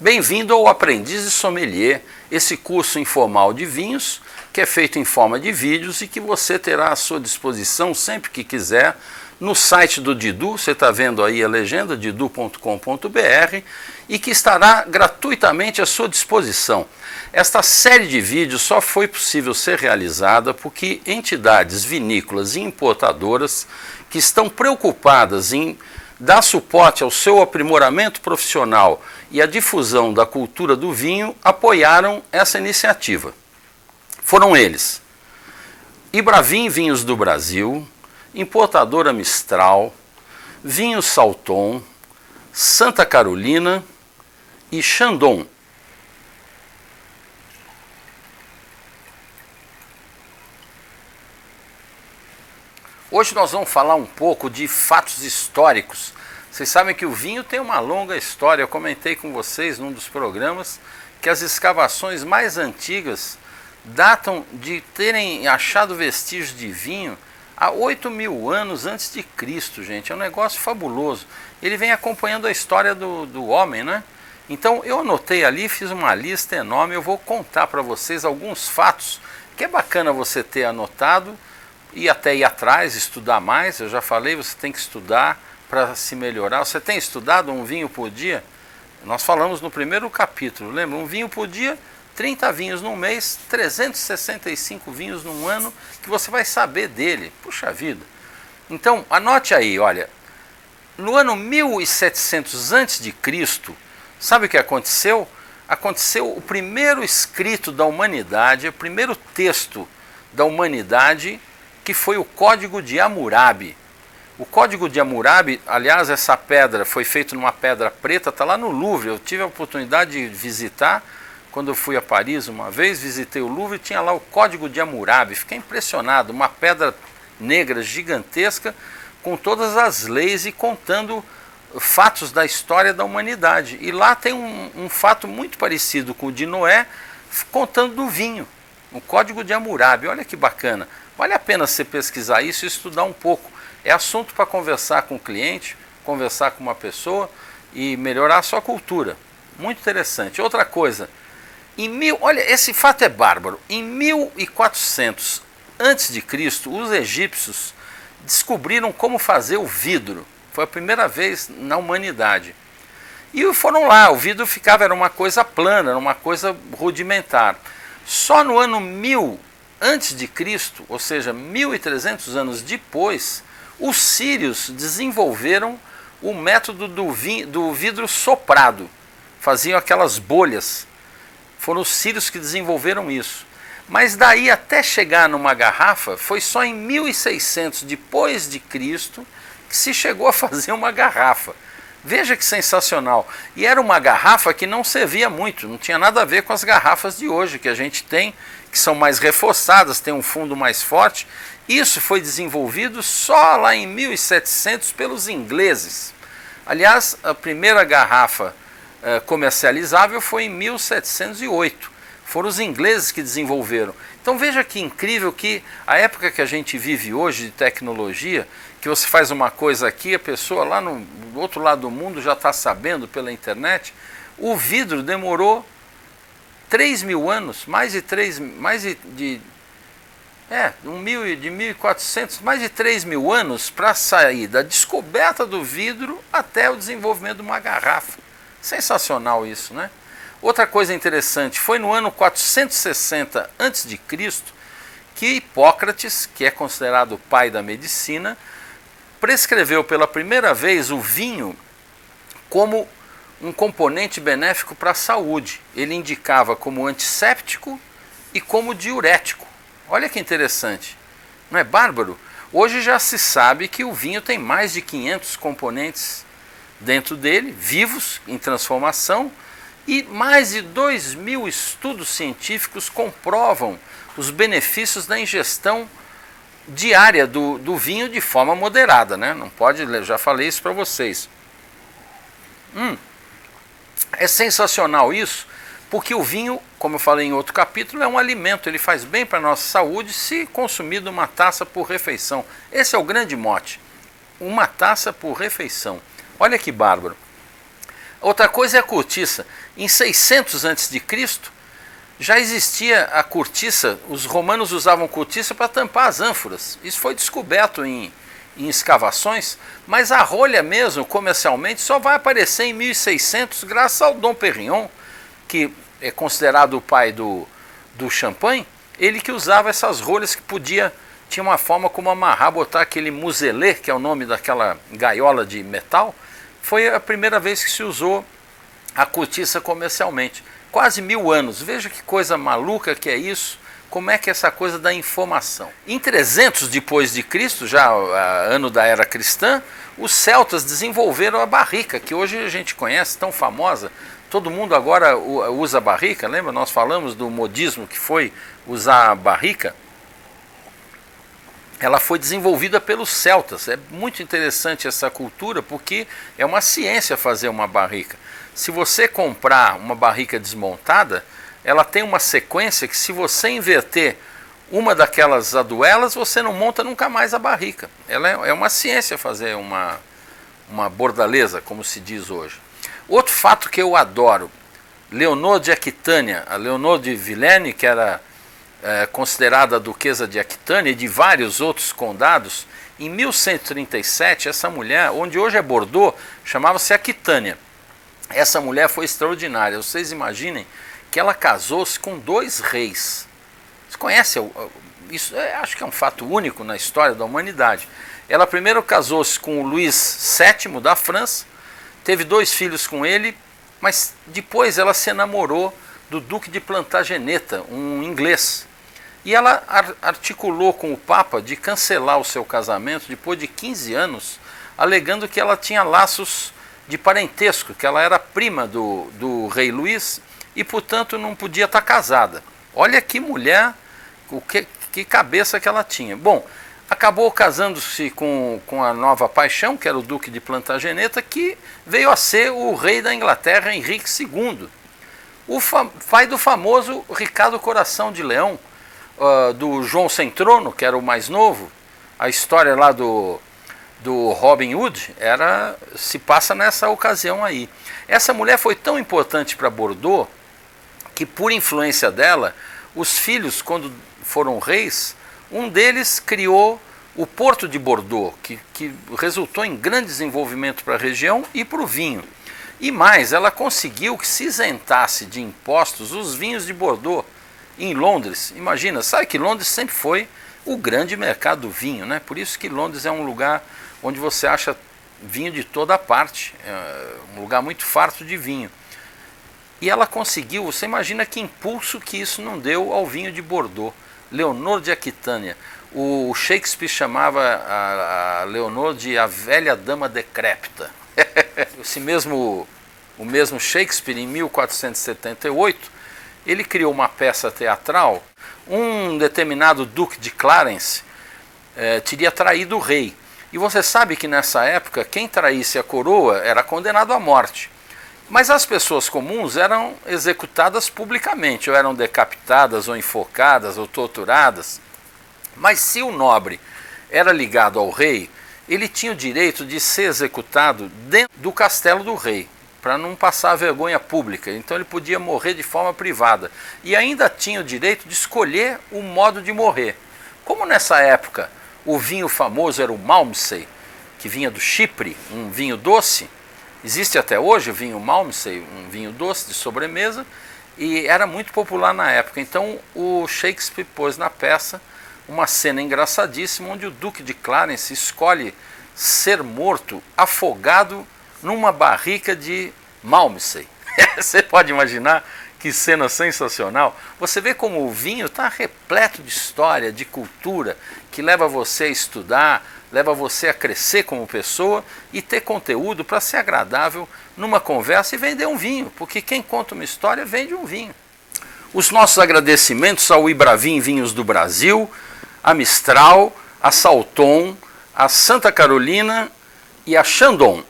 Bem-vindo ao Aprendiz de Sommelier, esse curso informal de vinhos que é feito em forma de vídeos e que você terá à sua disposição sempre que quiser no site do Didu, você está vendo aí a legenda, didu.com.br, e que estará gratuitamente à sua disposição. Esta série de vídeos só foi possível ser realizada porque entidades vinícolas e importadoras que estão preocupadas em dar suporte ao seu aprimoramento profissional e à difusão da cultura do vinho apoiaram essa iniciativa. Foram eles: Ibravin Vinhos do Brasil, Importadora Mistral, Vinhos Salton, Santa Carolina e Chandon. Hoje nós vamos falar um pouco de fatos históricos. Vocês sabem que o vinho tem uma longa história. Eu comentei com vocês num dos programas que as escavações mais antigas datam de terem achado vestígios de vinho há 8.000 anos antes de Cristo, gente. É um negócio fabuloso. Ele vem acompanhando a história do homem, né? Então eu anotei ali, fiz uma lista enorme. Eu vou contar para vocês alguns fatos que é bacana você ter anotado e até ir atrás, estudar mais. Eu já falei, você tem que estudar para se melhorar. Você tem estudado um vinho por dia? Nós falamos no primeiro capítulo, lembra? Um vinho por dia, 30 vinhos num mês, 365 vinhos num ano, que você vai saber dele. Puxa vida! Então, anote aí, olha, no ano 1700 a.C., sabe o que aconteceu? Aconteceu o primeiro escrito da humanidade, o primeiro texto da humanidade, que foi o Código de Hammurabi. O Código de Hammurabi, aliás, essa pedra foi feita numa pedra preta, está lá no Louvre. Eu tive a oportunidade de visitar, quando eu fui a Paris uma vez, visitei o Louvre e tinha lá o Código de Hammurabi. Fiquei impressionado, uma pedra negra gigantesca, com todas as leis e contando fatos da história da humanidade. E lá tem um fato muito parecido com o de Noé, contando do vinho. O Código de Hammurabi, olha que bacana. Vale a pena você pesquisar isso e estudar um pouco. É assunto para conversar com o cliente, conversar com uma pessoa e melhorar a sua cultura. Muito interessante. Outra coisa, olha, esse fato é bárbaro. Em 1400 a.C., os egípcios descobriram como fazer o vidro. Foi a primeira vez na humanidade. E foram lá, o vidro era uma coisa plana, era uma coisa rudimentar. Só no ano 1000 antes de Cristo, ou seja, 1.300 anos depois, os sírios desenvolveram o método do vidro soprado. Faziam aquelas bolhas. Foram os sírios que desenvolveram isso. Mas daí até chegar numa garrafa, foi só em 1600 depois de Cristo que se chegou a fazer uma garrafa. Veja que sensacional. E era uma garrafa que não servia muito, não tinha nada a ver com as garrafas de hoje que a gente tem, que são mais reforçadas, tem um fundo mais forte. Isso foi desenvolvido só lá em 1700 pelos ingleses. Aliás, a primeira garrafa comercializável foi em 1708. Foram os ingleses que desenvolveram. Então veja que incrível que a época que a gente vive hoje de tecnologia, que você faz uma coisa aqui, a pessoa lá no outro lado do mundo já está sabendo pela internet. O vidro demorou 3.000 anos, de 1.400, mais de 3.000 anos para sair da descoberta do vidro até o desenvolvimento de uma garrafa. Sensacional isso, né? Outra coisa interessante, foi no ano 460 a.C. que Hipócrates, que é considerado o pai da medicina, prescreveu pela primeira vez o vinho como um componente benéfico para a saúde. Ele indicava como antisséptico e como diurético. Olha que interessante, não é bárbaro? Hoje já se sabe que o vinho tem mais de 500 componentes dentro dele, vivos, em transformação, e mais de 2.000 estudos científicos comprovam os benefícios da ingestão diária do vinho de forma moderada, né? Não pode, já falei isso para vocês. É sensacional isso, porque o vinho, como eu falei em outro capítulo, é um alimento, ele faz bem para a nossa saúde se consumido uma taça por refeição. Esse é o grande mote, uma taça por refeição. Olha que bárbaro. Outra coisa é a cortiça. Em 600 a.C., já existia a cortiça, os romanos usavam cortiça para tampar as ânforas. Isso foi descoberto em escavações, mas a rolha mesmo, comercialmente, só vai aparecer em 1600, graças ao Dom Perignon, que é considerado o pai do champanhe. Ele que usava essas rolhas que tinha uma forma como amarrar, botar aquele muselê, que é o nome daquela gaiola de metal. Foi a primeira vez que se usou a cortiça comercialmente. Quase 1000 anos. Veja que coisa maluca que é isso. Como é que é essa coisa da informação? Em 300 depois de Cristo, já ano da era cristã, os celtas desenvolveram a barrica, que hoje a gente conhece, tão famosa. Todo mundo agora usa barrica, lembra? Nós falamos do modismo que foi usar a barrica. Ela foi desenvolvida pelos celtas. É muito interessante essa cultura, porque é uma ciência fazer uma barrica. Se você comprar uma barrica desmontada, ela tem uma sequência que, se você inverter uma daquelas aduelas, você não monta nunca mais a barrica. Ela é uma ciência fazer uma bordaleza, como se diz hoje. Outro fato que eu adoro, Leonor de Aquitânia, a Leonor de Villene, que era considerada a duquesa de Aquitânia e de vários outros condados, em 1137, essa mulher, onde hoje é Bordeaux, chamava-se Aquitânia. Essa mulher foi extraordinária. Vocês imaginem que ela casou-se com 2 reis. Você conhece isso? Acho que é um fato único na história da humanidade. Ela primeiro casou-se com o Luís VII da França, teve 2 filhos com ele, mas depois ela se enamorou do Duque de Plantageneta, um inglês. E ela articulou com o Papa de cancelar o seu casamento depois de 15 anos, alegando que ela tinha laços de parentesco, que ela era prima do rei Luís e, portanto, não podia estar casada. Olha que mulher, que cabeça que ela tinha. Bom, acabou casando-se com a nova paixão, que era o Duque de Plantageneta, que veio a ser o rei da Inglaterra, Henrique II. O pai do famoso Ricardo Coração de Leão, do João Sem Trono, que era o mais novo. A história lá do Robin Hood se passa nessa ocasião aí. Essa mulher foi tão importante para Bordeaux que, por influência dela, os filhos, quando foram reis, um deles criou o Porto de Bordeaux, que resultou em grande desenvolvimento para a região e para o vinho. E mais, ela conseguiu que se isentasse de impostos os vinhos de Bordeaux em Londres. Imagina, sabe que Londres sempre foi o grande mercado do vinho, né? Por isso que Londres é um lugar onde você acha vinho de toda parte, um lugar muito farto de vinho. E ela conseguiu, você imagina que impulso que isso não deu ao vinho de Bordeaux. Leonor de Aquitânia. O Shakespeare chamava a Leonor de a velha dama decrépita. O mesmo Shakespeare, em 1478, ele criou uma peça teatral. Um determinado duque de Clarence teria traído o rei. E você sabe que nessa época, quem traísse a coroa era condenado à morte. Mas as pessoas comuns eram executadas publicamente, ou eram decapitadas, ou enforcadas, ou torturadas. Mas se o nobre era ligado ao rei, ele tinha o direito de ser executado dentro do castelo do rei, para não passar vergonha pública. Então ele podia morrer de forma privada. E ainda tinha o direito de escolher o modo de morrer. Como nessa época o vinho famoso era o Malmsey, que vinha do Chipre, um vinho doce. Existe até hoje o vinho Malmsey, um vinho doce de sobremesa, e era muito popular na época. Então o Shakespeare pôs na peça uma cena engraçadíssima, onde o Duque de Clarence escolhe ser morto afogado numa barrica de Malmsey. Você pode imaginar que cena sensacional. Você vê como o vinho está repleto de história, de cultura, que leva você a estudar, leva você a crescer como pessoa e ter conteúdo para ser agradável numa conversa e vender um vinho, porque quem conta uma história vende um vinho. Os nossos agradecimentos ao Ibravin Vinhos do Brasil, a Mistral, a Salton, a Santa Carolina e a Chandon.